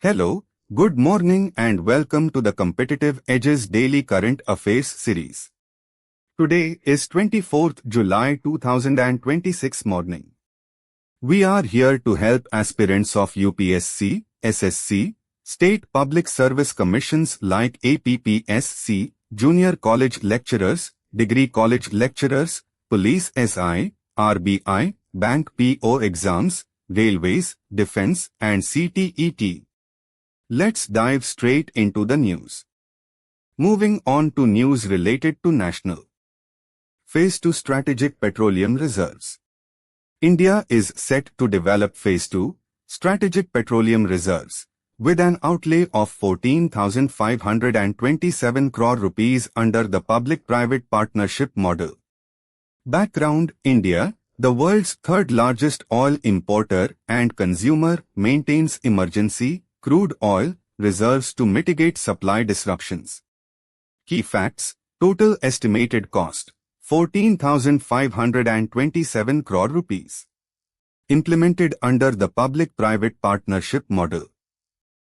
Hello, good morning and welcome to the Competitive Edge's Daily Current Affairs series. Today is 24th July 2026 morning. We are here to help aspirants of UPSC, SSC, State Public Service Commissions like APPSC, Junior College Lecturers, Degree College Lecturers, Police SI, RBI, Bank PO exams, Railways, Defence and CTET. Let's dive straight into the news. Moving on to news related to national. Phase 2 Strategic Petroleum Reserves. India is set to develop Phase 2 Strategic Petroleum Reserves with an outlay of 14,527 crore rupees under the Public-Private Partnership model. Background: India, the world's third largest oil importer and consumer, maintains emergency crude oil reserves to mitigate supply disruptions. Key facts: total estimated cost 14,527 crore rupees. Implemented under the Public-Private Partnership model.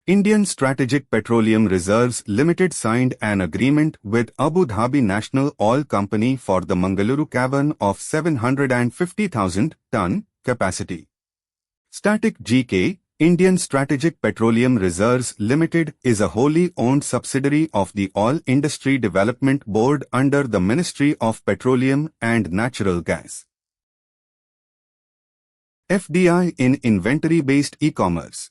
Indian Strategic Petroleum Reserves Limited signed an agreement with Abu Dhabi National Oil Company for the Mangaluru cavern of 750,000 ton capacity. Static GK. Indian Strategic Petroleum Reserves Limited is a wholly owned subsidiary of the Oil Industry Development Board under the Ministry of Petroleum and Natural Gas. FDI in inventory-based e-commerce.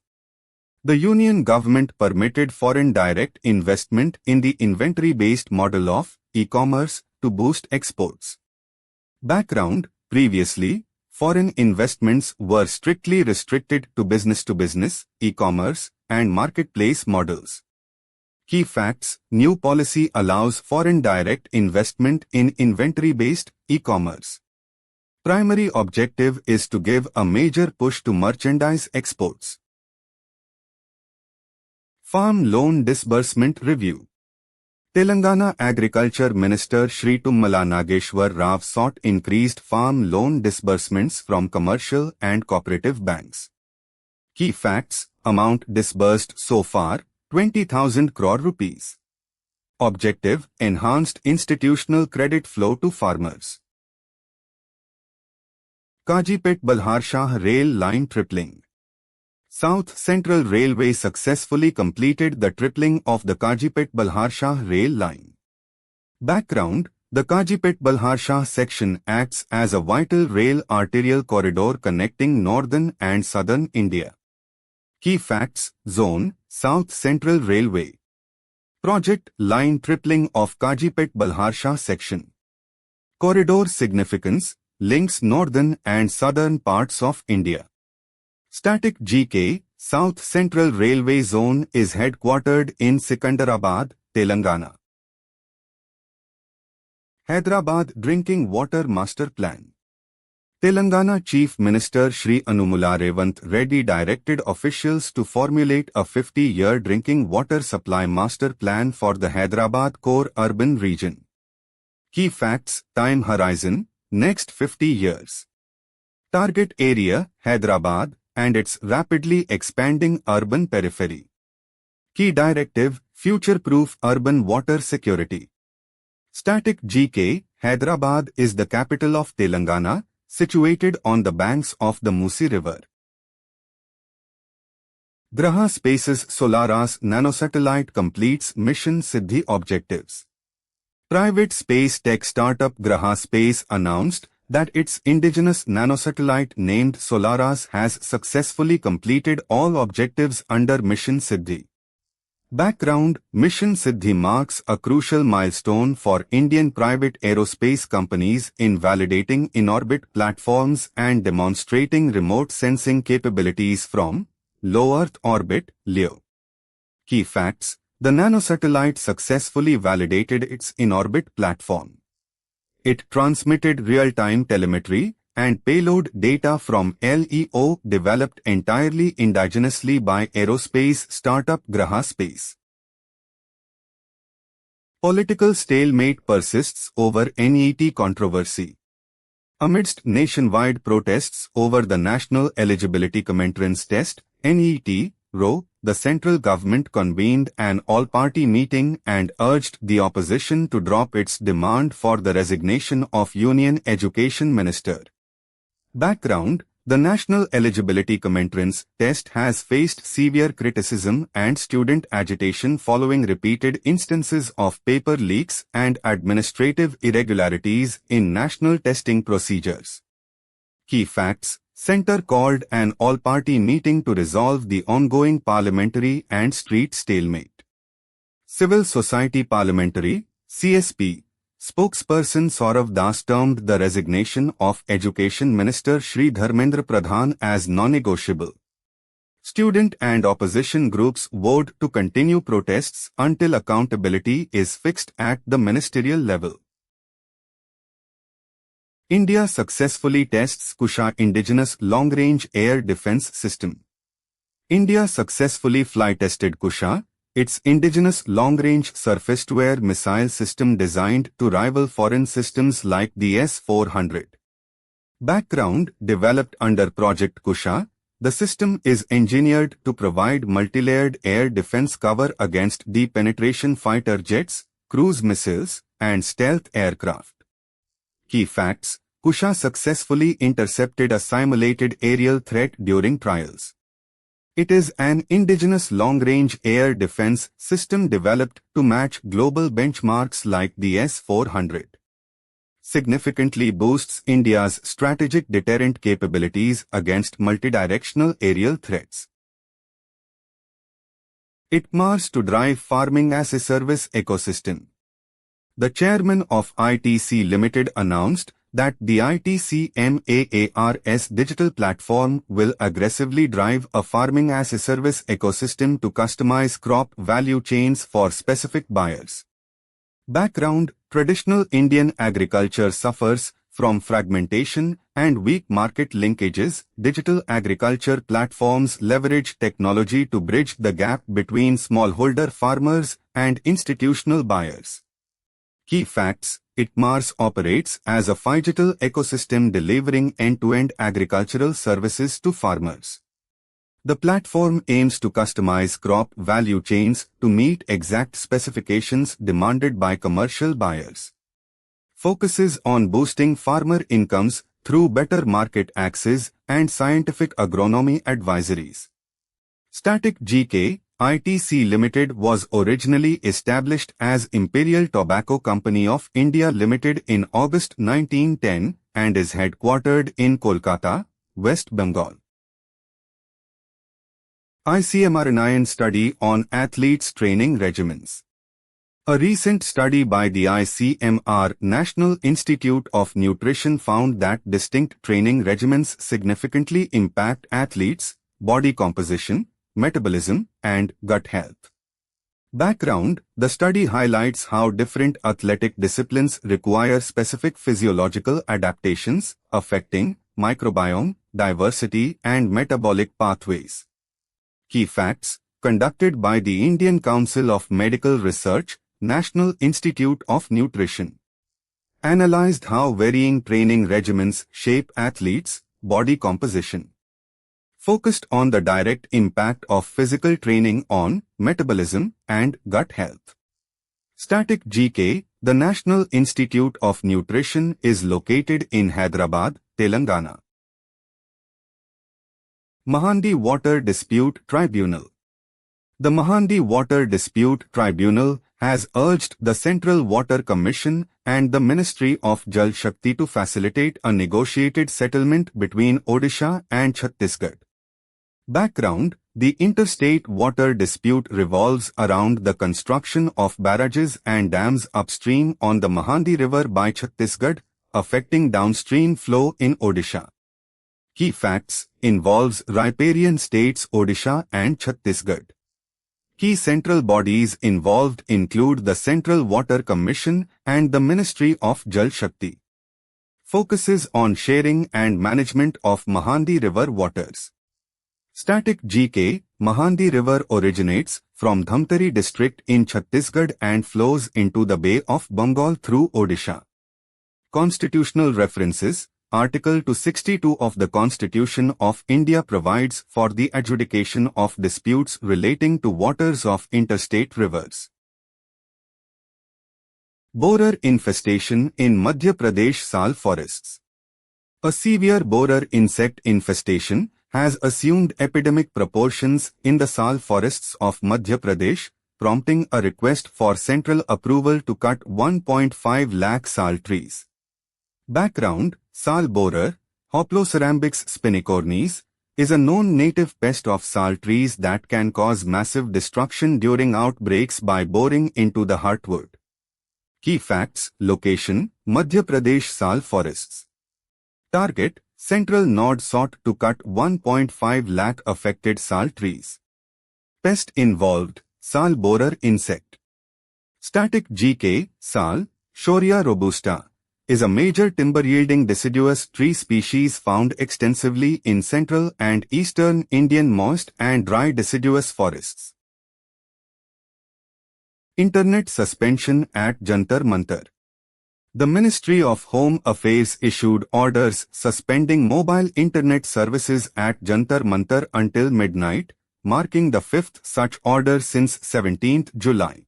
The Union Government permitted foreign direct investment in the inventory-based model of e-commerce to boost exports. Background: previously, foreign investments were strictly restricted to business-to-business, e-commerce, and marketplace models. Key facts: new policy allows foreign direct investment in inventory-based e-commerce. Primary objective is to give a major push to merchandise exports. Farm Loan Disbursement Review. Telangana Agriculture Minister Shri Tummala Nageshwar Rao sought increased farm loan disbursements from commercial and cooperative banks. Key facts: amount disbursed so far 20,000 crore rupees. Objective: enhanced institutional credit flow to farmers. Kazipet-Balharsha rail line tripling. South Central Railway successfully completed the tripling of the Kazipet-Balharsha rail line. Background: the Kazipet-Balharsha section acts as a vital rail arterial corridor connecting northern and southern India. Key facts: zone: South Central Railway. Project: line tripling of Kazipet-Balharsha section. Corridor significance: links northern and southern parts of India. Static GK. South Central Railway Zone is headquartered in Sikandarabad, Telangana. Hyderabad Drinking Water Master Plan. Telangana Chief Minister Shri Anumula Revant Reddy directed officials to formulate a 50-year drinking water supply master plan for the Hyderabad core urban region. Key facts: time horizon, next 50 years. Target area: Hyderabad and its rapidly expanding urban periphery. Key directive: future-proof urban water security. Static GK. Hyderabad is the capital of Telangana, situated on the banks of the Musi River. Graha Space's Solaris nanosatellite completes Mission Siddhi objectives. Private space tech startup Graha Space announced that its indigenous nanosatellite named Solaris has successfully completed all objectives under Mission Siddhi. Background: Mission Siddhi marks a crucial milestone for Indian private aerospace companies in validating in-orbit platforms and demonstrating remote sensing capabilities from low Earth orbit (LEO). Key facts: the nanosatellite successfully validated its in-orbit platform. It transmitted real-time telemetry and payload data from LEO developed entirely indigenously by aerospace startup Graha Space. Political stalemate persists over NET controversy. Amidst nationwide protests over the National Eligibility Commentrance Test, NET, RO, the central government convened an all-party meeting and urged the opposition to drop its demand for the resignation of Union Education Minister. Background: the National Eligibility Commentrance test has faced severe criticism and student agitation following repeated instances of paper leaks and administrative irregularities in national testing procedures. Key facts: Centre called an all-party meeting to resolve the ongoing parliamentary and street stalemate. Civil Society Parliamentary (CSP) spokesperson Saurav Das termed the resignation of Education Minister Shri Dharmendra Pradhan as non-negotiable. Student and opposition groups vowed to continue protests until accountability is fixed at the ministerial level. India successfully tests Kusha indigenous long-range air defense system. India successfully fly-tested Kusha, its indigenous long-range surface-to-air missile system designed to rival foreign systems like the S-400. Background: developed under Project Kusha, the system is engineered to provide multi-layered air defense cover against deep penetration fighter jets, cruise missiles, and stealth aircraft. Key facts: Kusha successfully intercepted a simulated aerial threat during trials. It is an indigenous long-range air defense system developed to match global benchmarks like the S-400. Significantly boosts India's strategic deterrent capabilities against multidirectional aerial threats. APPSC to drive farming as a service ecosystem. The chairman of ITC Limited announced that the ITC MAARS digital platform will aggressively drive a farming as a service ecosystem to customize crop value chains for specific buyers. Background: traditional Indian agriculture suffers from fragmentation and weak market linkages. Digital agriculture platforms leverage technology to bridge the gap between smallholder farmers and institutional buyers. Key facts: APPSC operates as a phygital ecosystem delivering end-to-end agricultural services to farmers. The platform aims to customize crop value chains to meet exact specifications demanded by commercial buyers. Focuses on boosting farmer incomes through better market access and scientific agronomy advisories. Static GK ITC Limited was originally established as Imperial Tobacco Company of India Limited in August 1910 and is headquartered in Kolkata, West Bengal. ICMR study on athletes' training regimens. A recent study by the ICMR National Institute of Nutrition found that distinct training regimens significantly impact athletes' body composition, metabolism, and gut health. Background: the study highlights how different athletic disciplines require specific physiological adaptations, affecting microbiome, diversity, and metabolic pathways. Key facts: conducted by the Indian Council of Medical Research, National Institute of Nutrition. Analyzed how varying training regimens shape athletes' body composition. Focused on the direct impact of physical training on metabolism and gut health. Static GK, the National Institute of Nutrition, is located in Hyderabad, Telangana. Mahandi Water Dispute Tribunal. The Mahandi Water Dispute Tribunal has urged the Central Water Commission and the Ministry of Jal Shakti to facilitate a negotiated settlement between Odisha and Chhattisgarh. Background: the interstate water dispute revolves around the construction of barrages and dams upstream on the Mahandi River by Chhattisgarh, affecting downstream flow in Odisha. Key facts: involves riparian states Odisha and Chhattisgarh. Key central bodies involved include the Central Water Commission and the Ministry of Jal Shakti. Focuses on sharing and management of Mahandi River waters. Static GK, Mahandi River originates from Dhamtari district in Chhattisgarh and flows into the Bay of Bengal through Odisha. Constitutional references: Article 262 of the Constitution of India provides for the adjudication of disputes relating to waters of interstate rivers. Borer infestation in Madhya Pradesh sal forests. A severe borer insect infestation has assumed epidemic proportions in the sal forests of Madhya Pradesh, prompting a request for central approval to cut 1.5 lakh sal trees. Background: Sal borer, Hoplocerambyx spinicornis, is a known native pest of sal trees that can cause massive destruction during outbreaks by boring into the heartwood. Key facts: Location: Madhya Pradesh sal forests. Target: Central Nod sought to cut 1.5 lakh affected sal trees. Pest involved: sal borer insect. Static GK: Sal, Shoria robusta, is a major timber-yielding deciduous tree species found extensively in central and eastern Indian moist and dry deciduous forests. Internet suspension at Jantar Mantar. The Ministry of Home Affairs issued orders suspending mobile internet services at Jantar Mantar until midnight, marking the fifth such order since 17th July.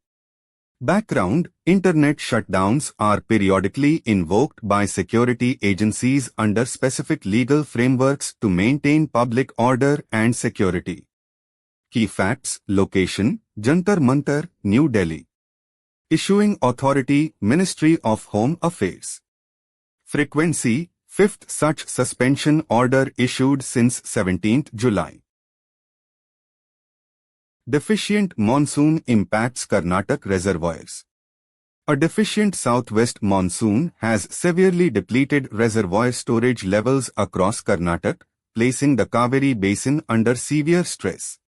Background: Internet shutdowns are periodically invoked by security agencies under specific legal frameworks to maintain public order and security. Key facts: Location: Jantar Mantar, New Delhi. Issuing authority: Ministry of Home Affairs. Frequency: fifth such suspension order issued since 17th July. Deficient monsoon impacts Karnataka reservoirs. A deficient southwest monsoon has severely depleted reservoir storage levels across Karnataka, placing the Kaveri basin under severe stress.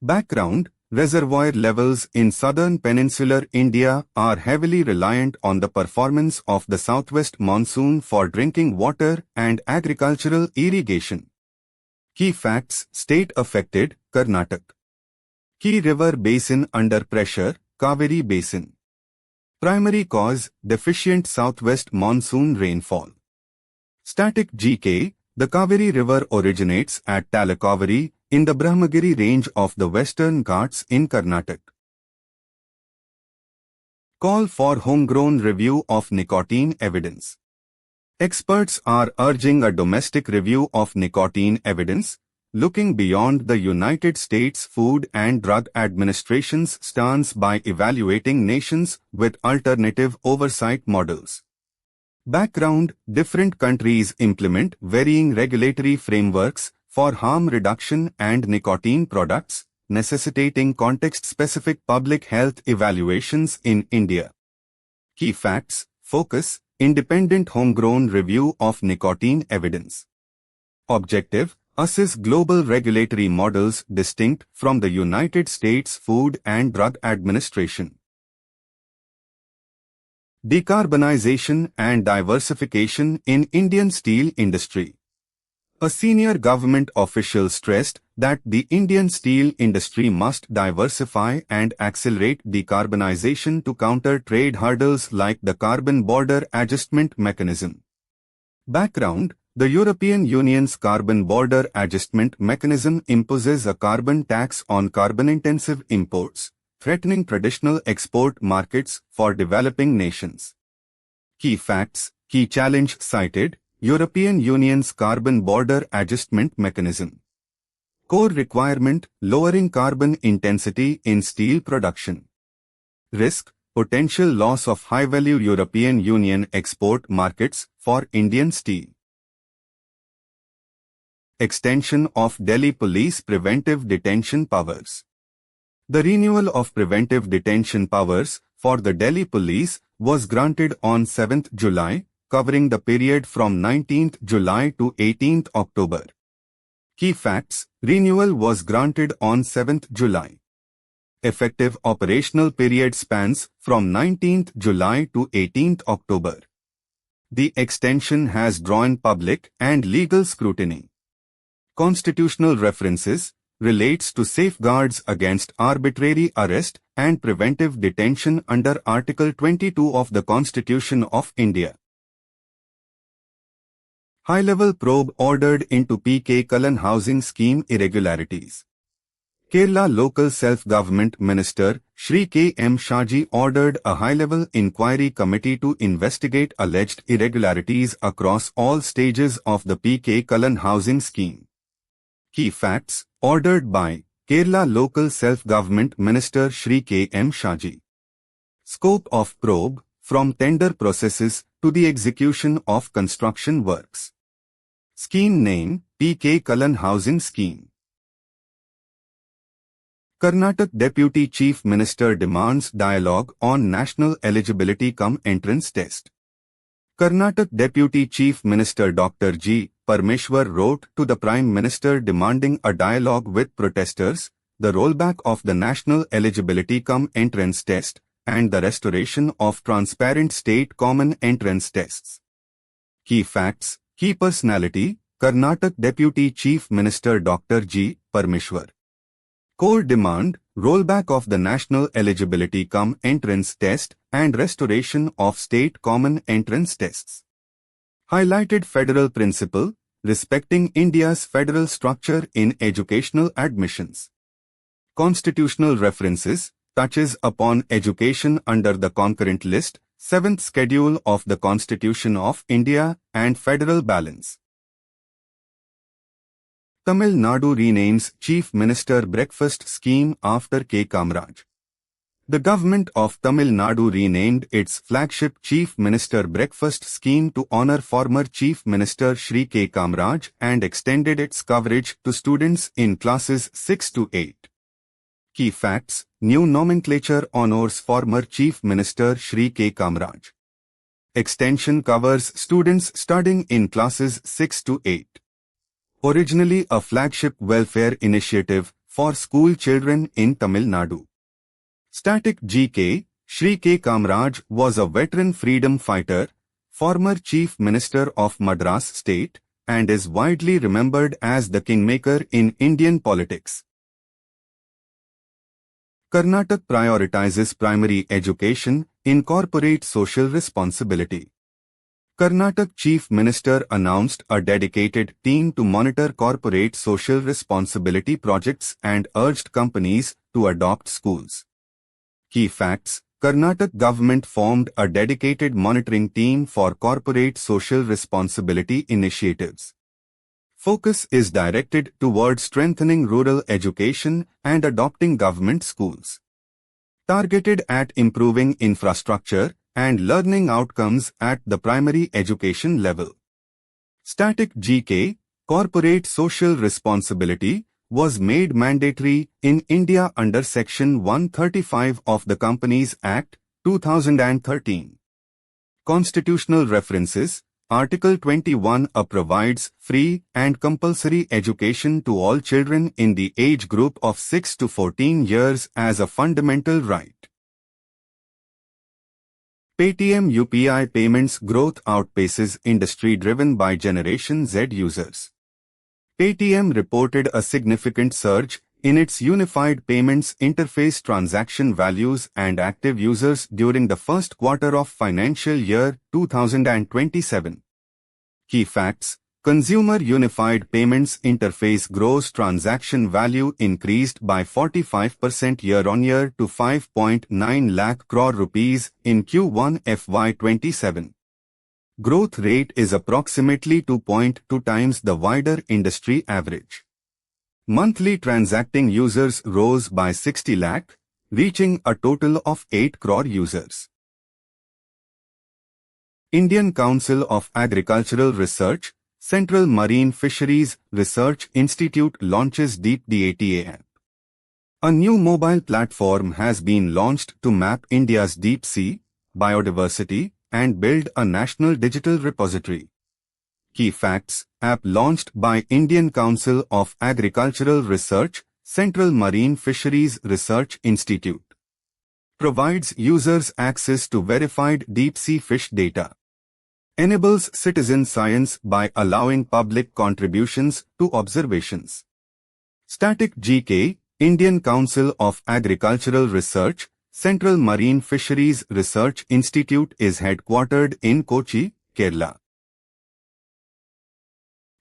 Background: Reservoir levels in southern peninsular India are heavily reliant on the performance of the southwest monsoon for drinking water and agricultural irrigation. Key facts: State affected: Karnataka. Key river basin under pressure: Kaveri basin. Primary cause: deficient southwest monsoon rainfall. Static GK: the Kaveri river originates at Talakaveri in the Brahmagiri range of the Western Ghats in Karnataka. Call for homegrown review of nicotine evidence. Experts are urging a domestic review of nicotine evidence, looking beyond the United States Food and Drug Administration's stance by evaluating nations with alternative oversight models. Background: different countries implement varying regulatory frameworks for harm reduction and nicotine products, necessitating context-specific public health evaluations in India. Key facts: Focus: independent homegrown review of nicotine evidence. Objective: assess global regulatory models distinct from the United States Food and Drug Administration. Decarbonization and diversification in Indian steel industry. A senior government official stressed that the Indian steel industry must diversify and accelerate decarbonization to counter trade hurdles like the Carbon Border Adjustment Mechanism. Background: the European Union's Carbon Border Adjustment Mechanism imposes a carbon tax on carbon-intensive imports, threatening traditional export markets for developing nations. Key facts: key challenge cited: European Union's Carbon Border Adjustment Mechanism. Core requirement: lowering carbon intensity in steel production. Risk: potential loss of high-value European Union export markets for Indian steel. Extension of Delhi Police preventive detention powers. The renewal of preventive detention powers for the Delhi Police was granted on 7th July, covering the period from 19th July to 18th October. Key facts: renewal was granted on 7th July. Effective operational period spans from 19th July to 18th October. The extension has drawn public and legal scrutiny. Constitutional references: relates to safeguards against arbitrary arrest and preventive detention under Article 22 of the Constitution of India. High-level probe ordered into P.K. Kallan housing scheme irregularities. Kerala Local Self-Government Minister Shri K.M. Shaji ordered a high-level inquiry committee to investigate alleged irregularities across all stages of the P.K. Kallan housing scheme. Key facts, ordered by Kerala Local Self-Government Minister Shri K.M. Shaji. Scope of probe, from tender processes to the execution of construction works. Scheme name, P.K. Kallan Housing Scheme. Karnataka Deputy Chief Minister demands dialogue on National Eligibility cum Entrance Test. Karnataka Deputy Chief Minister Dr. G. Parmeshwar wrote to the Prime Minister demanding a dialogue with protesters, the rollback of the National Eligibility cum Entrance Test, and the restoration of transparent state common entrance tests. Key facts, key personality, Karnataka Deputy Chief Minister Dr. G. Parmeshwar. Core demand, rollback of the National Eligibility cum Entrance Test and restoration of state common entrance tests. Highlighted federal principle, respecting India's federal structure in educational admissions. Constitutional references, touches upon education under the concurrent list, 7th schedule of the Constitution of India and federal balance. Tamil Nadu renames Chief Minister Breakfast Scheme after K. Kamaraj. The government of Tamil Nadu renamed its flagship Chief Minister Breakfast Scheme to honor former Chief Minister Shri K. Kamaraj and extended its coverage to students in classes 6 to 8. Key facts, new nomenclature honors former Chief Minister Shri K. Kamaraj. Extension covers students studying in classes 6 to 8. Originally a flagship welfare initiative for school children in Tamil Nadu. Static GK, Shri K. Kamaraj was a veteran freedom fighter, former Chief Minister of Madras State, and is widely remembered as the kingmaker in Indian politics. Karnataka prioritizes primary education, incorporates social responsibility. Karnataka Chief Minister announced a dedicated team to monitor corporate social responsibility projects and urged companies to adopt schools. Key facts, Karnataka government formed a dedicated monitoring team for corporate social responsibility initiatives. Focus is directed towards strengthening rural education and adopting government schools. Targeted at improving infrastructure and learning outcomes at the primary education level. Static GK, corporate social responsibility, was made mandatory in India under Section 135 of the Companies Act, 2013. Constitutional references, Article 21 provides free and compulsory education to all children in the age group of 6 to 14 years as a fundamental right. Paytm UPI payments growth outpaces industry driven by Generation Z users. Paytm reported a significant surge in its unified payments interface transaction values and active users during the first quarter of financial year 2027. Key facts, Consumer Unified Payments Interface gross transaction value increased by 45% year-on-year to 5.9 lakh crore rupees in Q1 FY27. Growth rate is approximately 2.2 times the wider industry average. Monthly transacting users rose by 60 lakh, reaching a total of 8 crore users. Indian Council of Agricultural Research, Central Marine Fisheries Research Institute launches Deep Data app. A new mobile platform has been launched to map India's deep sea, biodiversity, and build a national digital repository. Key facts, app launched by Indian Council of Agricultural Research, Central Marine Fisheries Research Institute. Provides users access to verified deep-sea fish data. Enables citizen science by allowing public contributions to observations. Static GK, Indian Council of Agricultural Research, Central Marine Fisheries Research Institute is headquartered in Kochi, Kerala.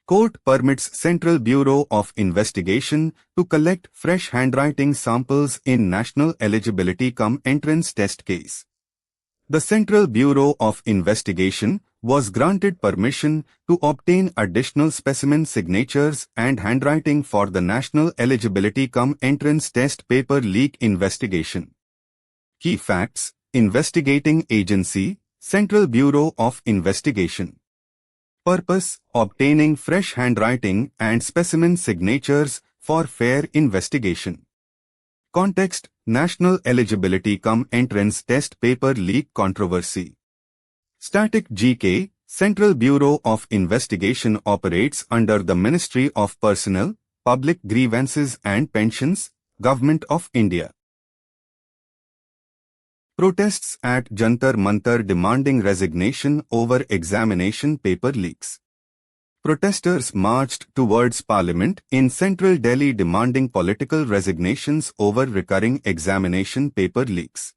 Court permits Central Bureau of Investigation to collect fresh handwriting samples in National Eligibility Cum Entrance Test case. The Central Bureau of Investigation was granted permission to obtain additional specimen signatures and handwriting for the National Eligibility Cum Entrance Test paper leak investigation. Key facts: Investigating Agency, Central Bureau of Investigation. Purpose: obtaining fresh handwriting and specimen signatures for fair investigation. Context: National Eligibility Cum Entrance Test paper leak controversy. Static GK, Central Bureau of Investigation operates under the Ministry of Personnel, Public Grievances and Pensions, Government of India. Protests at Jantar Mantar demanding resignation over examination paper leaks. Protesters marched towards Parliament in central Delhi demanding political resignations over recurring examination paper leaks.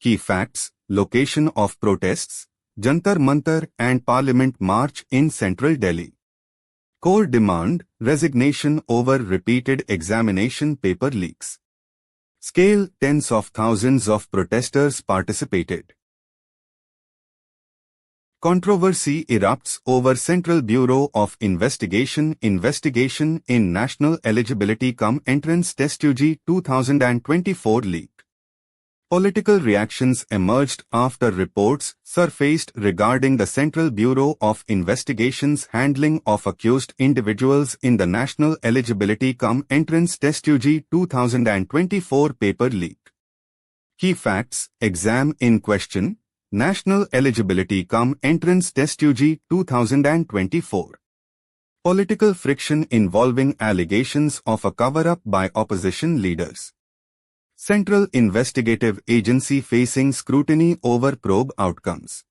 Key facts: Location of protests: Jantar Mantar and Parliament march in central Delhi. Core demand: resignation over repeated examination paper leaks. Scale: tens of thousands of protesters participated. Controversy erupts over Central Bureau of Investigation investigation in National Eligibility Cum Entrance Test UG 2024 leak. Political reactions emerged after reports surfaced regarding the Central Bureau of Investigation's handling of accused individuals in the National Eligibility Cum Entrance Test UG 2024 paper leak. Key facts: Exam in question: National Eligibility Cum Entrance Test UG 2024. Political friction involving allegations of a cover-up by opposition leaders. Central Investigative Agency facing scrutiny over probe outcomes.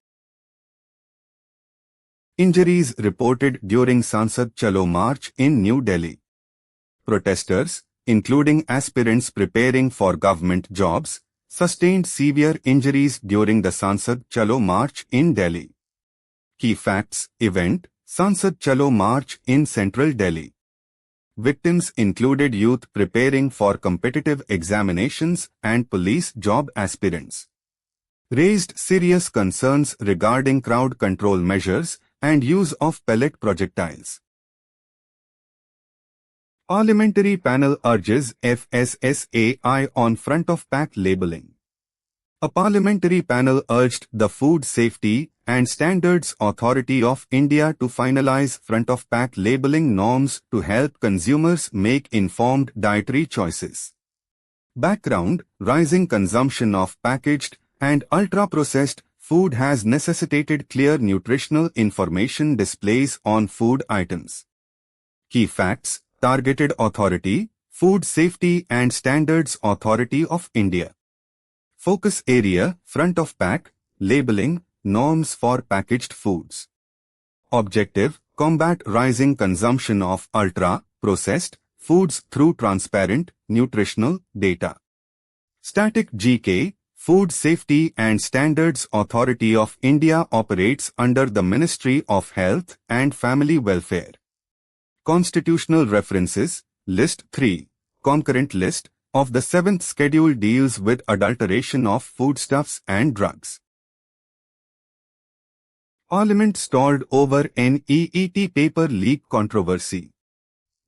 Injuries reported during Sansad Chalo March in New Delhi. Protesters, including aspirants preparing for government jobs, sustained severe injuries during the Sansad Chalo March in Delhi. Key facts: Event: Sansad Chalo March in central Delhi. Victims included youth preparing for competitive examinations and police job aspirants. Raised serious concerns regarding crowd control measures and use of pellet projectiles. Parliamentary panel urges FSSAI on front-of-pack labelling. A parliamentary panel urged the Food Safety and Standards Authority of India to finalize front-of-pack labelling norms to help consumers make informed dietary choices. Background: rising consumption of packaged and ultra-processed food has necessitated clear nutritional information displays on food items. Key facts: Targeted Authority, Food Safety and Standards Authority of India. Focus area: front-of-pack labelling norms for packaged foods. Objective: combat rising consumption of ultra-processed foods through transparent nutritional data. Static GK, Food Safety and Standards Authority of India operates under the Ministry of Health and Family Welfare. Constitutional references: List 3, concurrent list of the 7th schedule deals with adulteration of foodstuffs and drugs. Parliament stalled over NEET paper leak controversy.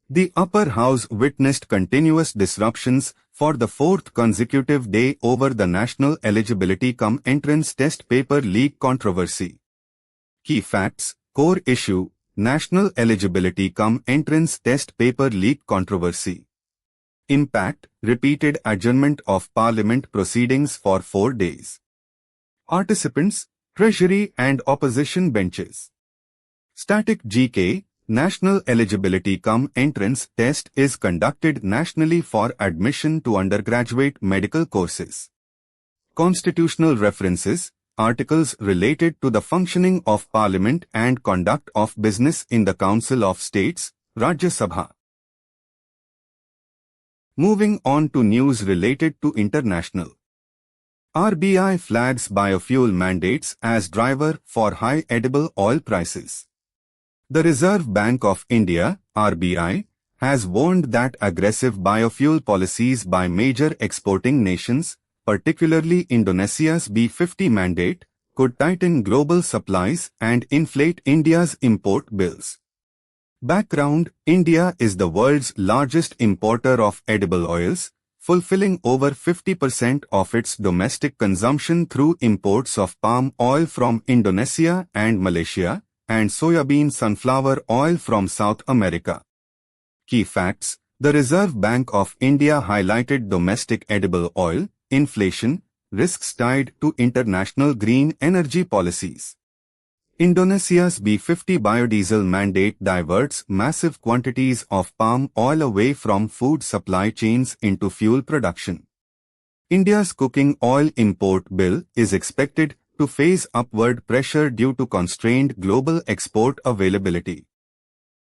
The upper house witnessed continuous disruptions for the 4th consecutive day over the National Eligibility Cum Entrance Test paper leak controversy. Key facts: Core issue: National Eligibility Cum Entrance Test paper leak controversy. Impact: repeated adjournment of Parliament proceedings for 4 days. Participants: Treasury and opposition benches. Static GK, National Eligibility Cum Entrance Test is conducted nationally for admission to undergraduate medical courses. Constitutional references: articles related to the functioning of Parliament and conduct of business in the Council of States, Rajya Sabha. Moving on to news related to international. RBI flags biofuel mandates as driver for high edible oil prices. The Reserve Bank of India, RBI, has warned that aggressive biofuel policies by major exporting nations, particularly Indonesia's B50 mandate, could tighten global supplies and inflate India's import bills. Background: India is the world's largest importer of edible oils, fulfilling over 50% of its domestic consumption through imports of palm oil from Indonesia and Malaysia, and soybean sunflower oil from South America. Key facts: the Reserve Bank of India highlighted domestic edible oil inflation risks tied to international green energy policies. Indonesia's B50 biodiesel mandate diverts massive quantities of palm oil away from food supply chains into fuel production. India's cooking oil import bill is expected to face upward pressure due to constrained global export availability.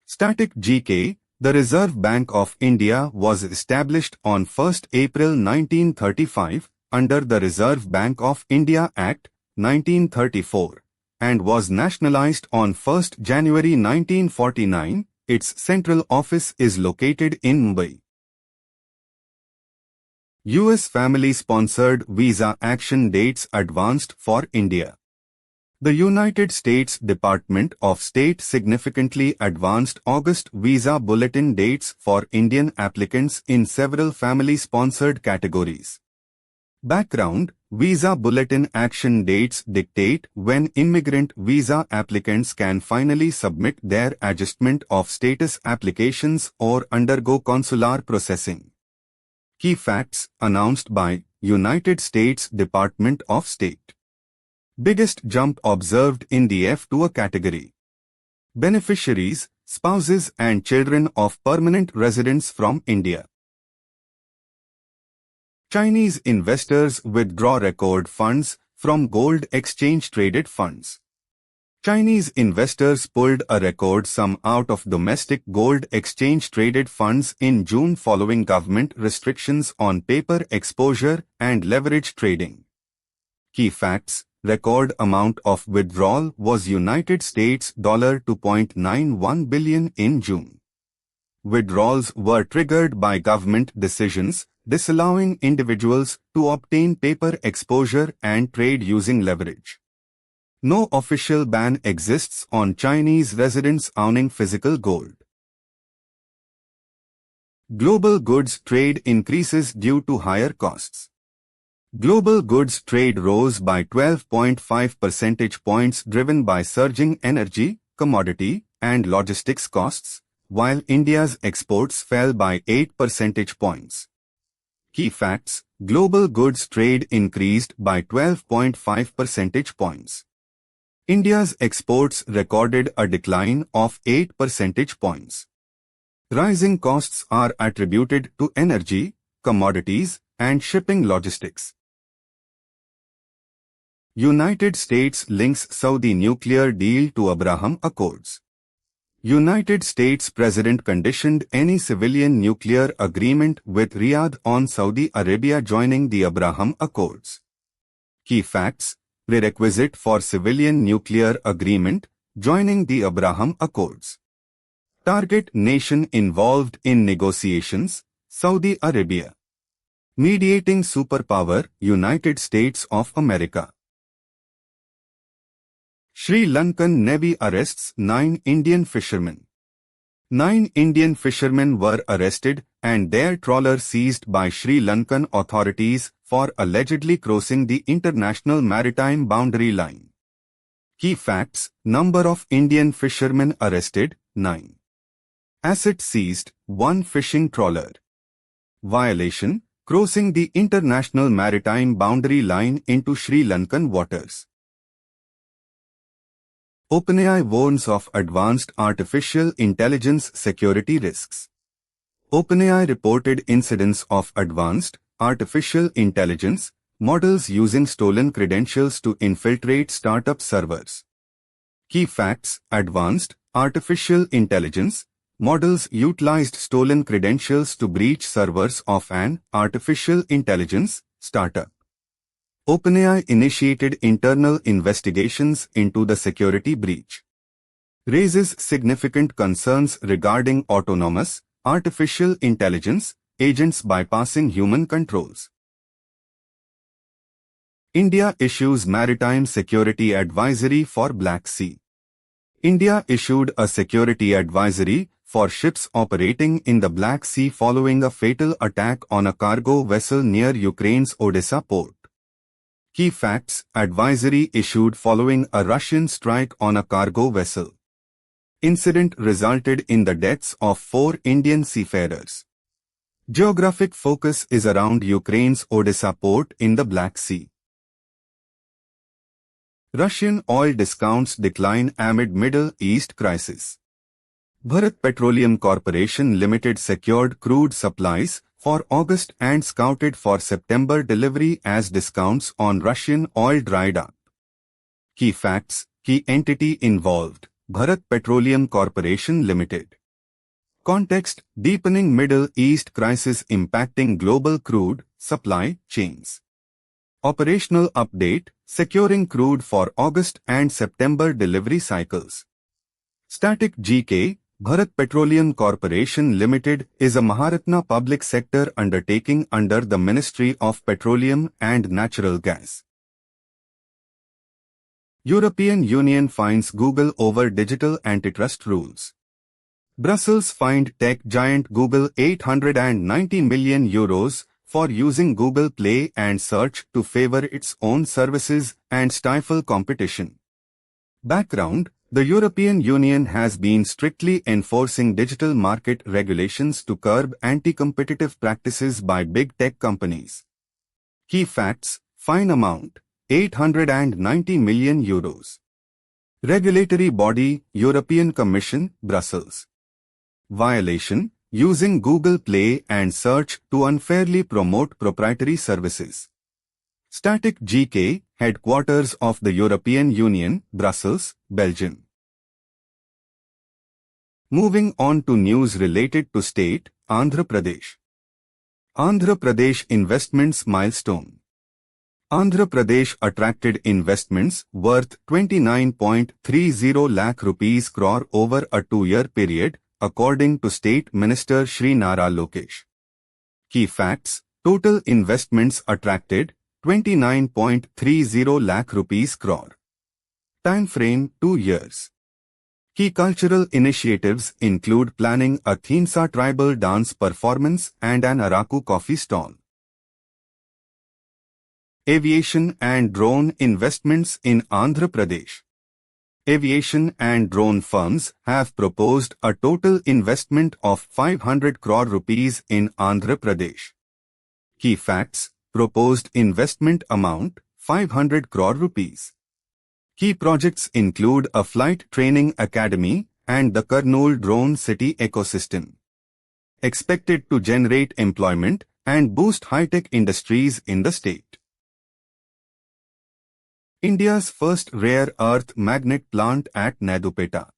Static GK: the Reserve Bank of India was established on 1 April 1935 under the Reserve Bank of India Act, 1934. And was nationalized on 1 January 1949, its central office is located in Mumbai. U.S. family-sponsored visa action dates advanced for India. The United States Department of State significantly advanced August visa bulletin dates for Indian applicants in several family-sponsored categories. Background: visa bulletin action dates dictate when immigrant visa applicants can finally submit their adjustment of status applications or undergo consular processing. Key facts announced by United States Department of State. Biggest jump observed in the F2 category. Beneficiaries, spouses and children of permanent residents from India. Chinese investors withdraw record funds from gold exchange-traded funds. Chinese investors pulled a record sum out of domestic gold exchange-traded funds in June following government restrictions on paper exposure and leverage trading. Key facts: record amount of withdrawal was United States $2.91 billion in June. Withdrawals were triggered by government decisions disallowing individuals to obtain paper exposure and trade using leverage. No official ban exists on Chinese residents owning physical gold. Global goods trade increases due to higher costs. Global goods trade rose by 12.5 percentage points driven by surging energy, commodity, and logistics costs, while India's exports fell by 8 percentage points. Key facts: global goods trade increased by 12.5 percentage points. India's exports recorded a decline of 8 percentage points. Rising costs are attributed to energy, commodities, and shipping logistics. United States links Saudi nuclear deal to Abraham Accords. United States President conditioned any civilian nuclear agreement with Riyadh on Saudi Arabia joining the Abraham Accords. Key facts: prerequisite for civilian nuclear agreement, joining the Abraham Accords. Target nation involved in negotiations, Saudi Arabia. Mediating superpower, United States of America. Sri Lankan Navy arrests 9 Indian fishermen. 9 Indian fishermen were arrested and their trawler seized by Sri Lankan authorities for allegedly crossing the international maritime boundary line. Key facts: number of Indian fishermen arrested, 9. Assets seized, 1 fishing trawler. Violation: crossing the international maritime boundary line into Sri Lankan waters. OpenAI warns of advanced artificial intelligence security risks. OpenAI reported incidents of advanced artificial intelligence models using stolen credentials to infiltrate startup servers. Key facts: advanced artificial intelligence models utilized stolen credentials to breach servers of an artificial intelligence startup. OpenAI initiated internal investigations into the security breach. raises significant concerns regarding autonomous, artificial intelligence, agents bypassing human controls. India issues Maritime Security Advisory for Black Sea. India issued a security advisory for ships operating in the Black Sea following a fatal attack on a cargo vessel near Ukraine's Odessa port. Key facts: advisory issued following a Russian strike on a cargo vessel. Incident resulted in the deaths of 4 Indian seafarers. Geographic focus is around Ukraine's Odessa port in the Black Sea. Russian oil discounts decline amid Middle East crisis. Bharat Petroleum Corporation Limited secured crude supplies for August and scouted for September delivery as discounts on Russian oil dried up. Key facts: key entity involved: Bharat Petroleum Corporation Limited. Context: deepening Middle East crisis impacting global crude supply chains. Operational update: securing crude for August and September delivery cycles. Static GK: Bharat Petroleum Corporation Limited is a Maharatna public sector undertaking under the Ministry of Petroleum and Natural Gas. European Union fines Google over digital antitrust rules. Brussels fined tech giant Google €890 million for using Google Play and Search to favor its own services and stifle competition. Background: the European Union has been strictly enforcing digital market regulations to curb anti-competitive practices by big tech companies. Key facts: fine amount €890 million. Regulatory body: European Commission, Brussels. Violation: using Google Play and Search to unfairly promote proprietary services. Static GK, headquarters of the European Union, Brussels, Belgium. Moving on to news related to state, Andhra Pradesh. Andhra Pradesh investments milestone. Andhra Pradesh attracted investments worth 29.30 lakh rupees crore over a 2-year period, according to State Minister Shri Nara Lokesh. Key facts: total investments attracted 29.30 lakh rupees crore. Time frame: 2 years. Key cultural initiatives include planning a Theensa tribal dance performance and an Araku coffee stall. Aviation and drone investments in Andhra Pradesh. Aviation and drone firms have proposed a total investment of 500 crore rupees in Andhra Pradesh. Key facts: proposed investment amount 500 crore rupees. Key projects include a flight training academy and the Kurnool drone city ecosystem. Expected to generate employment and boost high-tech industries in the state. India's first rare earth magnet plant at Naidupeta.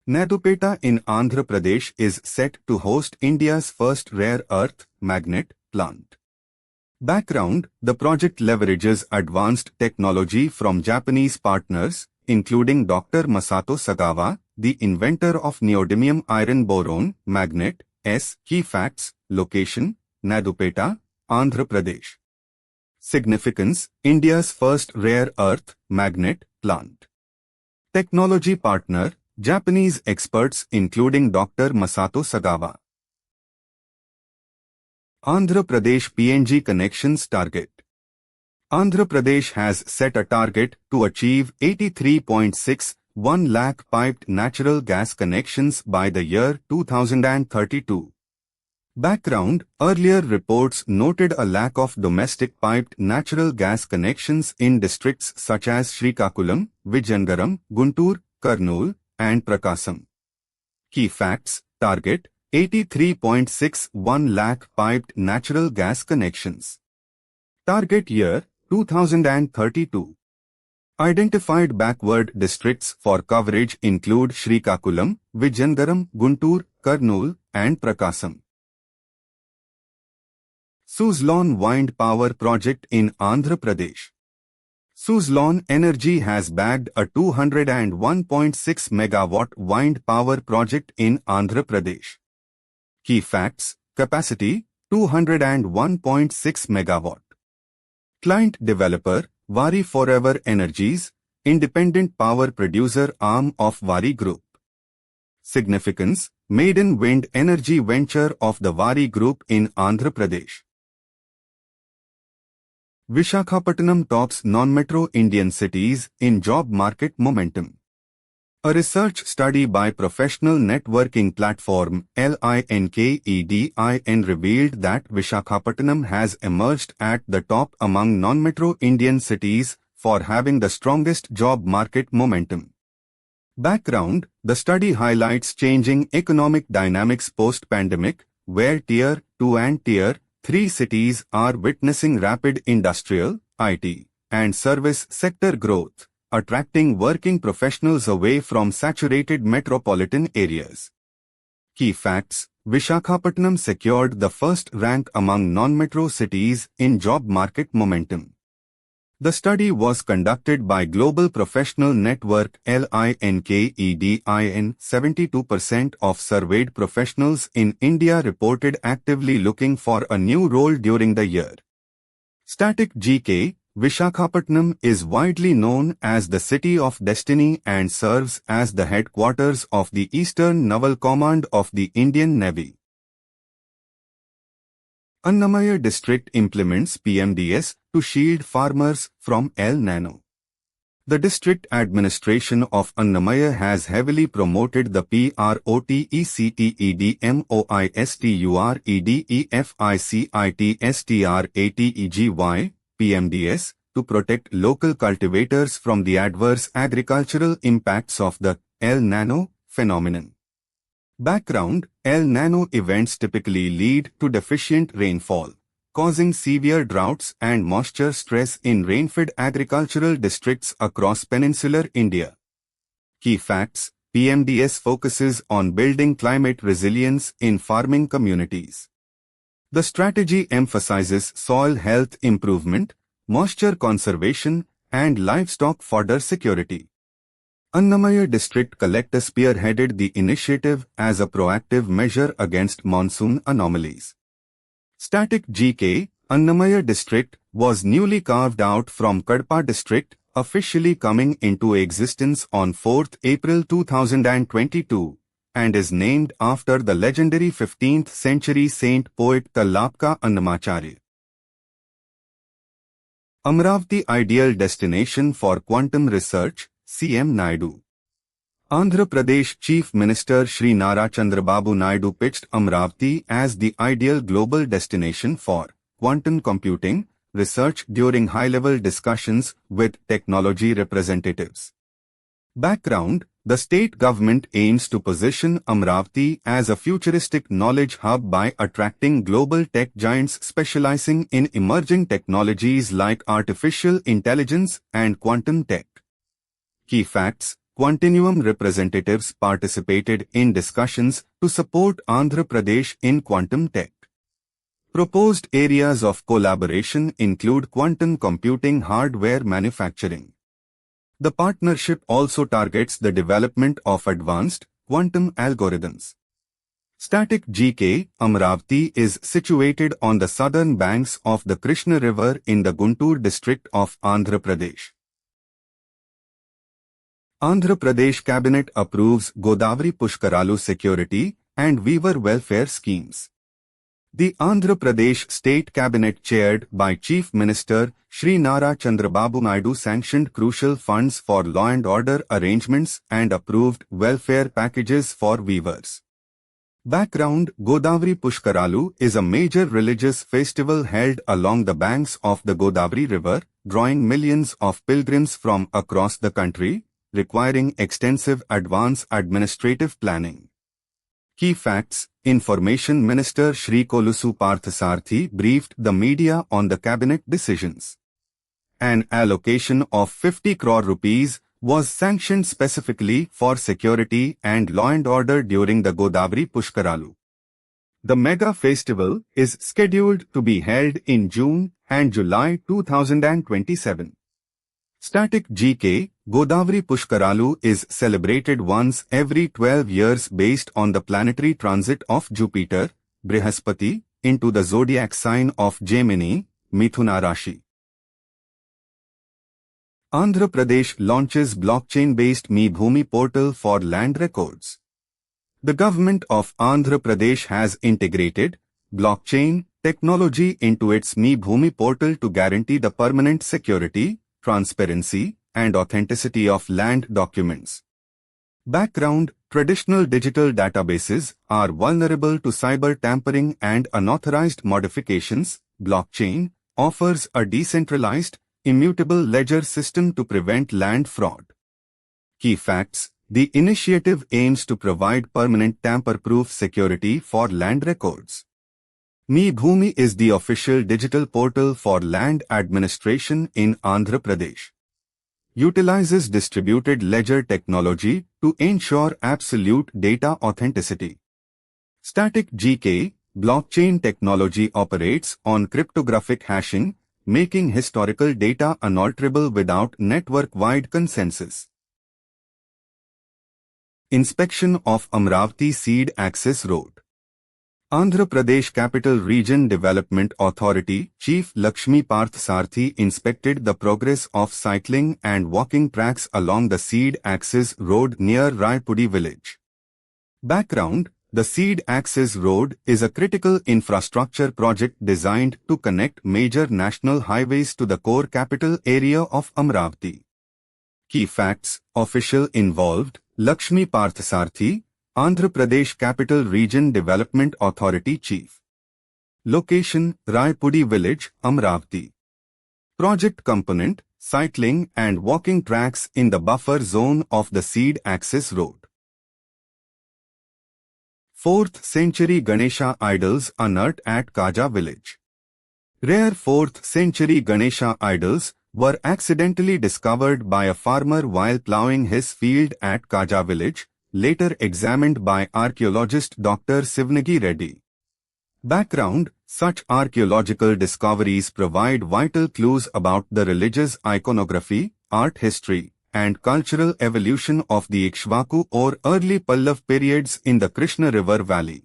Naidupeta in Andhra Pradesh is set to host India's first rare earth magnet plant. Background: the project leverages advanced technology from Japanese partners, including Dr. Masato Sagawa, the inventor of neodymium iron boron magnet. Key facts: location: Naidupeta, Andhra Pradesh. Significance: India's first rare earth magnet plant. Technology partner: Japanese experts including Dr. Masato Sagawa. Andhra Pradesh PNG connections target. Andhra Pradesh has set a target to achieve 83.61 lakh piped natural gas connections by the year 2032. Background: earlier reports noted a lack of domestic piped natural gas connections in districts such as Srikakulam, Vijayanagaram, Guntur, Kurnool, and Prakasam. Key facts: target: 83.61 lakh piped natural gas connections. Target year: 2032. Identified backward districts for coverage include Srikakulam, Vijayanagaram, Guntur, Kurnool, and Prakasam. Suzlon Wind Power Project in Andhra Pradesh. Suzlon Energy has bagged a 201.6 megawatt wind power project in Andhra Pradesh. Key facts: capacity 201.6 megawatt. Client developer Vari Forever Energies, independent power producer arm of Vari Group. Significance: maiden wind energy venture of the Vari Group in Andhra Pradesh. Visakhapatnam tops non-metro Indian cities in job market momentum. A research study by professional networking platform LINKEDIN revealed that Visakhapatnam has emerged at the top among non-metro Indian cities for having the strongest job market momentum. Background: the study highlights changing economic dynamics post-pandemic, where Tier 2 and Tier 3 cities are witnessing rapid industrial, IT, and service sector growth, attracting working professionals away from saturated metropolitan areas. Key facts: Visakhapatnam secured the first rank among non-metro cities in job market momentum. The study was conducted by Global Professional Network LINKEDIN. 72% of surveyed professionals in India reported actively looking for a new role during the year. Static GK: Visakhapatnam is widely known as the City of Destiny and serves as the headquarters of the Eastern Naval Command of the Indian Navy. Annamaya district implements PMDS to shield farmers from El Nino. The district administration of Annamaya has heavily promoted the PROTECTEDMOISTUREDEFICITSTRATEGY PMDS to protect local cultivators from the adverse agricultural impacts of the El Nino phenomenon. Background: El Nino events typically lead to deficient rainfall, causing severe droughts and moisture stress in rain-fed agricultural districts across peninsular India. Key facts: PMDS focuses on building climate resilience in farming communities. The strategy emphasizes soil health improvement, moisture conservation, and livestock fodder security. Annamaya District Collector spearheaded the initiative as a proactive measure against monsoon anomalies. Static GK: Annamaya District was newly carved out from Kadapa District, officially coming into existence on 4th April 2022, and is named after the legendary 15th century saint poet Tallapka Annamacharya. Amravati ideal destination for quantum research, CM Naidu. Andhra Pradesh Chief Minister Shri Nara Chandrababu Naidu pitched Amravati as the ideal global destination for quantum computing research during high-level discussions with technology representatives. Background: the state government aims to position Amravati as a futuristic knowledge hub by attracting global tech giants specializing in emerging technologies like artificial intelligence and quantum tech. Key facts: Quantinuum representatives participated in discussions to support Andhra Pradesh in quantum tech. Proposed areas of collaboration include quantum computing hardware manufacturing. The partnership also targets the development of advanced quantum algorithms. Static GK: Amravati is situated on the southern banks of the Krishna River in the Guntur district of Andhra Pradesh. Andhra Pradesh Cabinet approves Godavari Pushkaralu security and weaver welfare schemes. The Andhra Pradesh State Cabinet chaired by Chief Minister Shri Nara Chandrababu Naidu sanctioned crucial funds for law and order arrangements and approved welfare packages for weavers. Background: Godavari Pushkaralu is a major religious festival held along the banks of the Godavari River, drawing millions of pilgrims from across the country, requiring extensive advance administrative planning. Key facts: Information Minister Shri Kolusu Parthasarathy briefed the media on the cabinet decisions. An allocation of 50 crore rupees was sanctioned specifically for security and law and order during the Godavari Pushkaralu. The mega festival is scheduled to be held in June and July 2027. Static GK, Godavari Pushkaralu is celebrated once every 12 years based on the planetary transit of Jupiter, Brihaspati, into the zodiac sign of Gemini, Mithuna Rashi. Andhra Pradesh launches blockchain-based Me Bhumi portal for land records. The government of Andhra Pradesh has integrated blockchain technology into its Me Bhumi portal to guarantee the permanent security, transparency, and authenticity of land documents. Background: traditional digital databases are vulnerable to cyber tampering and unauthorized modifications. Blockchain offers a decentralized, immutable ledger system to prevent land fraud. Key facts: the initiative aims to provide permanent tamper-proof security for land records. Me Bhumi is the official digital portal for land administration in Andhra Pradesh. Utilizes distributed ledger technology to ensure absolute data authenticity. Static GK, blockchain technology operates on cryptographic hashing, making historical data unalterable without network-wide consensus. Inspection of Amravati Seed Access Road. Andhra Pradesh Capital Region Development Authority Chief Lakshmi Parthasarthi inspected the progress of cycling and walking tracks along the Seed Access Road near Raipudi village. Background: the Seed Access Road is a critical infrastructure project designed to connect major national highways to the core capital area of Amravati. Key facts: official involved, Lakshmi Parthasarthi, Andhra Pradesh Capital Region Development Authority Chief. Location: Raipudi Village, Amravati. Project component: cycling and walking tracks in the buffer zone of the Seed Access Road. 4th century Ganesha idols unearthed at Kaja village. Rare 4th century Ganesha idols were accidentally discovered by a farmer while ploughing his field at Kaja village, later examined by archaeologist Dr. Sivnagi Reddy. Background: such archaeological discoveries provide vital clues about the religious iconography, art history, and cultural evolution of the Ikshvaku or early Pallav periods in the Krishna River Valley.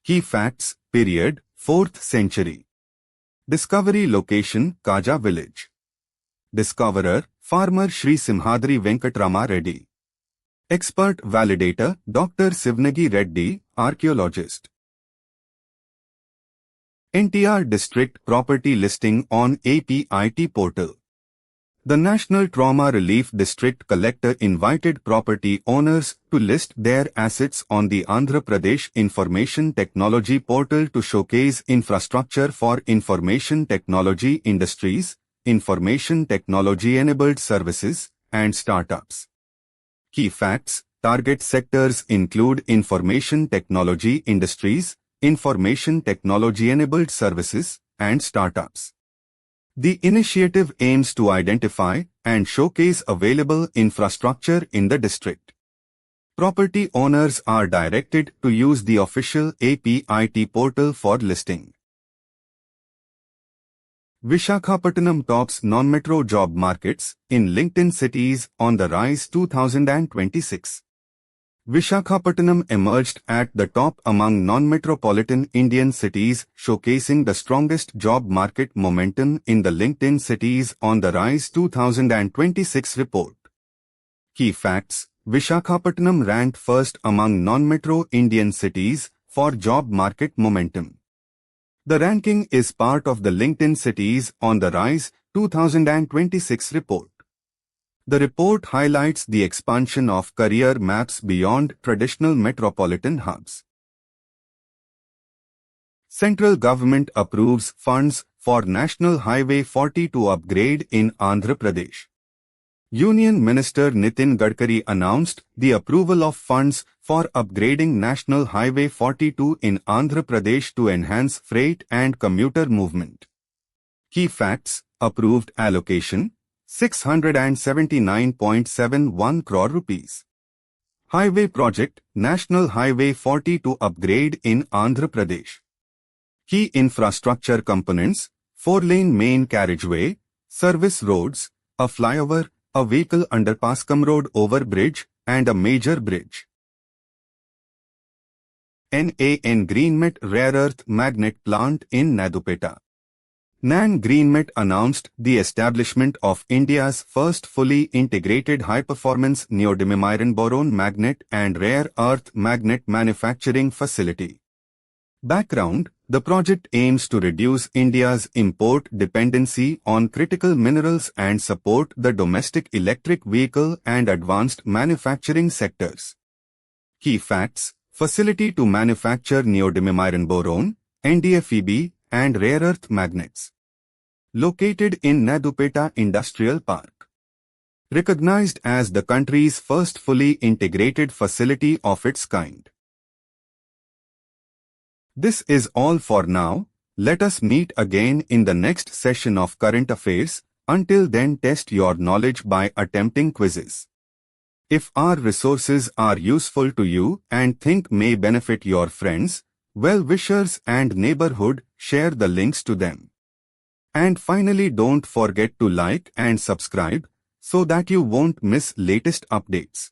Key facts: period, 4th century. Discovery location: Kaja village. Discoverer: farmer Shri Simhadri Venkatrama Reddy. Expert validator: Dr. Sivnagi Reddy, archaeologist. NTR District Property Listing on APPSC portal. The National Trauma Relief District Collector invited property owners to list their assets on the Andhra Pradesh Information Technology portal to showcase infrastructure for information technology industries, information technology-enabled services, and startups. Key facts: target sectors include information technology industries, information technology-enabled services, and startups. The initiative aims to identify and showcase available infrastructure in the district. Property owners are directed to use the official APPSC portal for listing. Visakhapatnam tops non-metro job markets in LinkedIn cities on the rise 2026. Visakhapatnam emerged at the top among non-metropolitan Indian cities, showcasing the strongest job market momentum in the LinkedIn Cities on the Rise 2026 report. Key facts: Visakhapatnam ranked first among non-metro Indian cities for job market momentum. The ranking is part of the LinkedIn Cities on the Rise 2026 report. The report highlights the expansion of career maps beyond traditional metropolitan hubs. Central government approves funds for National Highway 42 upgrade in Andhra Pradesh. Union Minister Nitin Gadkari announced the approval of funds for upgrading National Highway 42 in Andhra Pradesh to enhance freight and commuter movement. Key facts: approved allocation 679.71 crore rupees. Highway project National Highway 42 upgrade in Andhra Pradesh. Key infrastructure components: 4-lane main carriageway, service roads, a flyover, a vehicle underpass cum road over bridge, and a major bridge. NAN Greenmet Rare Earth Magnet Plant in Nadupeta. NAN Greenmet announced the establishment of India's first fully integrated high-performance neodymium iron boron magnet and rare earth magnet manufacturing facility. Background: the project aims to reduce India's import dependency on critical minerals and support the domestic electric vehicle and advanced manufacturing sectors. Key facts: facility to manufacture neodymium iron boron, NDFEB, and rare earth magnets. Located in Nadupeta Industrial Park. Recognized as the country's first fully integrated facility of its kind. This is all for now. Let us meet again in the next session of Current Affairs. Until then, test your knowledge by attempting quizzes. If our resources are useful to you and think may benefit your friends, well-wishers and neighborhood, share the links to them. And finally, don't forget to like and subscribe so that you won't miss latest updates.